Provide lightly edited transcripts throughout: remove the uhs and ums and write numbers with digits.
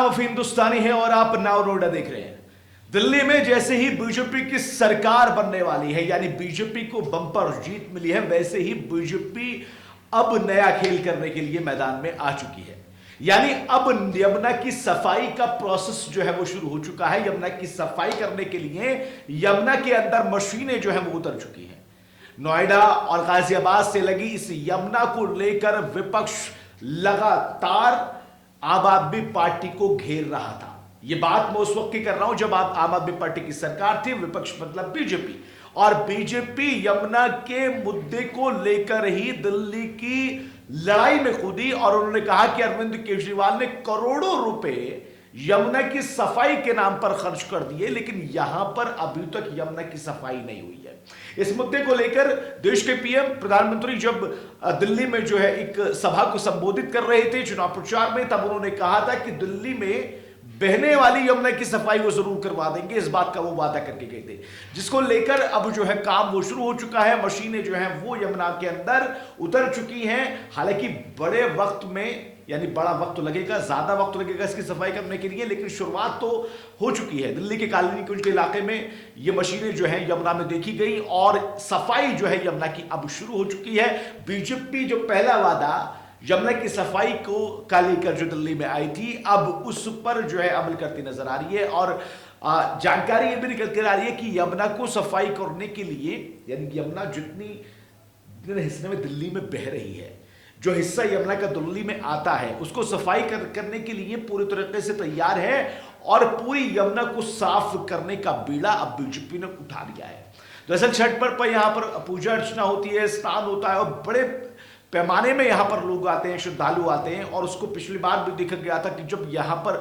नाम अफीम हिंदुस्तानी है और आप नाउ नोएडा देख रहे हैं। दिल्ली में जैसे ही बीजेपी की सरकार बनने वाली है, यानी बीजेपी को बम्पर जीत मिली है, वैसे ही बीजेपी अब नया खेल करने के लिए मैदान में आ चुकी है। यानी अब यमुना की सफाई का प्रोसेस जो है वो शुरू हो चुका है। यमुना की सफाई करने के लिए यमुना के अंदर मशीनें जो है वो उतर चुकी हैं। नोएडा और गाजियाबाद से लगी इस यमुना को लेकर विपक्ष लगातार आम आदमी पार्टी को घेर रहा था। यह बात मैं उस वक्त की कर रहा हूं जब आम आदमी पार्टी की सरकार थी, विपक्ष मतलब बीजेपी, और बीजेपी यमुना के मुद्दे को लेकर ही दिल्ली की लड़ाई में कूदी और उन्होंने कहा कि अरविंद केजरीवाल ने करोड़ों रुपए यमुना की सफाई के नाम पर खर्च कर दिए, लेकिन यहां पर अभी तक यमुना की सफाई नहीं हुई है। इस मुद्दे को लेकर देश के पीएम प्रधानमंत्री जब दिल्ली में जो है एक सभा को संबोधित कर रहे थे चुनाव प्रचार में, तब उन्होंने कहा था कि दिल्ली में बहने वाली यमुना की सफाई वो जरूर करवा देंगे। इस बात का वो वादा करके गए थे, जिसको लेकर अब जो है काम वो शुरू हो चुका है। मशीनें जो हैं वो यमुना के अंदर उतर चुकी हैं। हालांकि बड़े वक्त में, यानी बड़ा वक्त तो लगेगा, ज्यादा वक्त लगेगा इसकी सफाई करने के लिए, लेकिन शुरुआत तो हो चुकी है। दिल्ली के कालोनी कुंज के इलाके में ये मशीनें जो है यमुना में देखी गई और सफाई जो है यमुना की अब शुरू हो चुकी है। बीजेपी जो पहला वादा यमुना की सफाई को लेकर जो दिल्ली में आई थी, अब उस पर जो है अमल करती नजर आ रही है। और जानकारी ये भी निकल कर आ रही है कि यमुना को सफाई करने के लिए, यानी यमुना जितने हिस्से में दिल्ली में बह रही है, जो हिस्सा यमुना का दिल्ली में आता है, उसको सफाई करने के लिए पूरी तरीके से तैयार है और पूरी यमुना को साफ करने का बीड़ा अब बीजेपी ने उठा लिया है। दरअसल छठ पर यहां पर पूजा अर्चना होती है, स्नान होता है और बड़े पैमाने में यहां पर लोग आते हैं, श्रद्धालु आते हैं। और उसको पिछली बार भी देखा गया था कि जब यहां पर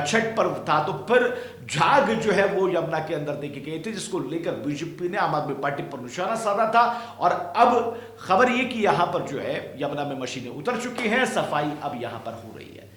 छठ पर्व था तो फिर झाग जो है वो यमुना के अंदर देखे गए थे, जिसको लेकर बीजेपी ने आम आदमी पार्टी पर निशाना साधा था। और अब खबर ये कि यहां पर जो है यमुना में मशीनें उतर चुकी हैं, सफाई अब यहां पर हो रही है।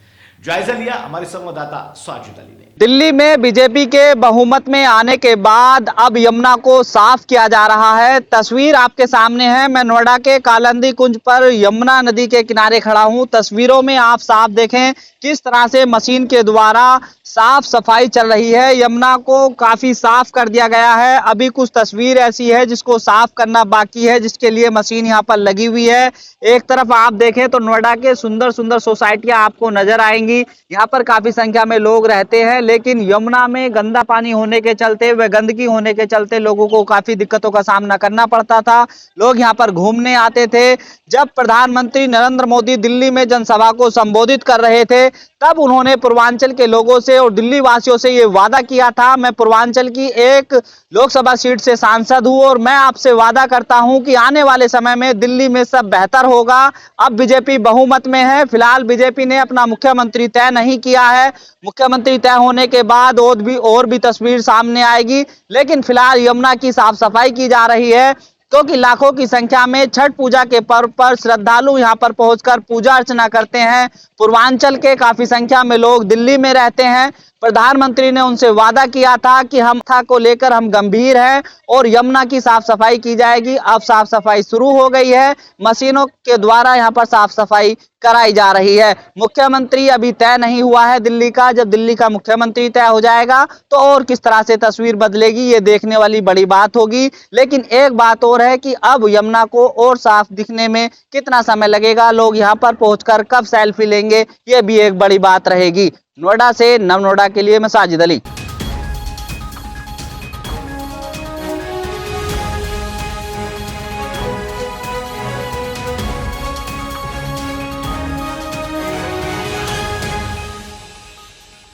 जायजा लिया हमारे संवाददाता साजिद अली ने। दिल्ली में बीजेपी के बहुमत में आने के बाद अब यमुना को साफ किया जा रहा है। तस्वीर आपके सामने है। मैं नोएडा के कालिंदी कुंज पर यमुना नदी के किनारे खड़ा हूं। तस्वीरों में आप साफ देखें किस तरह से मशीन के द्वारा साफ सफाई चल रही है। यमुना को काफी साफ कर दिया गया है। अभी कुछ तस्वीर ऐसी है जिसको साफ करना बाकी है, जिसके लिए मशीन यहाँ पर लगी हुई है। एक तरफ आप देखें तो नोएडा के सुंदर सुंदर सोसाइटियां आपको नजर आएंगी। यहाँ पर काफी संख्या में लोग रहते हैं, लेकिन यमुना में गंदा पानी होने के चलते व गंदगी होने के चलते लोगों को काफी दिक्कतों का सामना करना पड़ता था। लोग यहाँ पर घूमने आते थे। जब प्रधानमंत्री नरेंद्र मोदी दिल्ली में जनसभा को संबोधित कर रहे थे, तब उन्होंने पूर्वांचल के लोगों से और दिल्ली वासियों से ये वादा किया था, मैं पूर्वांचल की एक लोकसभा सीट से सांसद हूं और मैं आपसे वादा करता हूं कि आने वाले समय में दिल्ली में सब बेहतर होगा। अब बीजेपी बहुमत में है। फिलहाल बीजेपी ने अपना मुख्यमंत्री तय नहीं किया है। मुख्यमंत्री तय होने के बाद और भी तस्वीर सामने आएगी, लेकिन फिलहाल यमुना की साफ सफाई की जा रही है, क्योंकि लाखों की संख्या में छठ पूजा के पर्व पर श्रद्धालु यहां पर पहुंचकर पूजा अर्चना करते हैं। पूर्वांचल के काफी संख्या में लोग दिल्ली में रहते हैं। प्रधानमंत्री ने उनसे वादा किया था कि हम को लेकर हम गंभीर हैं और यमुना की साफ सफाई की जाएगी। अब साफ सफाई शुरू हो गई है। मशीनों के द्वारा यहां पर साफ सफाई कराई जा रही है। मुख्यमंत्री अभी तय नहीं हुआ है दिल्ली का। जब दिल्ली का मुख्यमंत्री तय हो जाएगा तो और किस तरह से तस्वीर बदलेगी, ये देखने वाली बड़ी बात होगी। लेकिन एक बात और है कि अब यमुना को और साफ दिखने में कितना समय लगेगा, लोग यहाँ पर पहुंचकर कब सेल्फी लेंगे, ये भी एक बड़ी बात रहेगी। नोएडा से नव नोएडा के लिए मैं साजिद अली।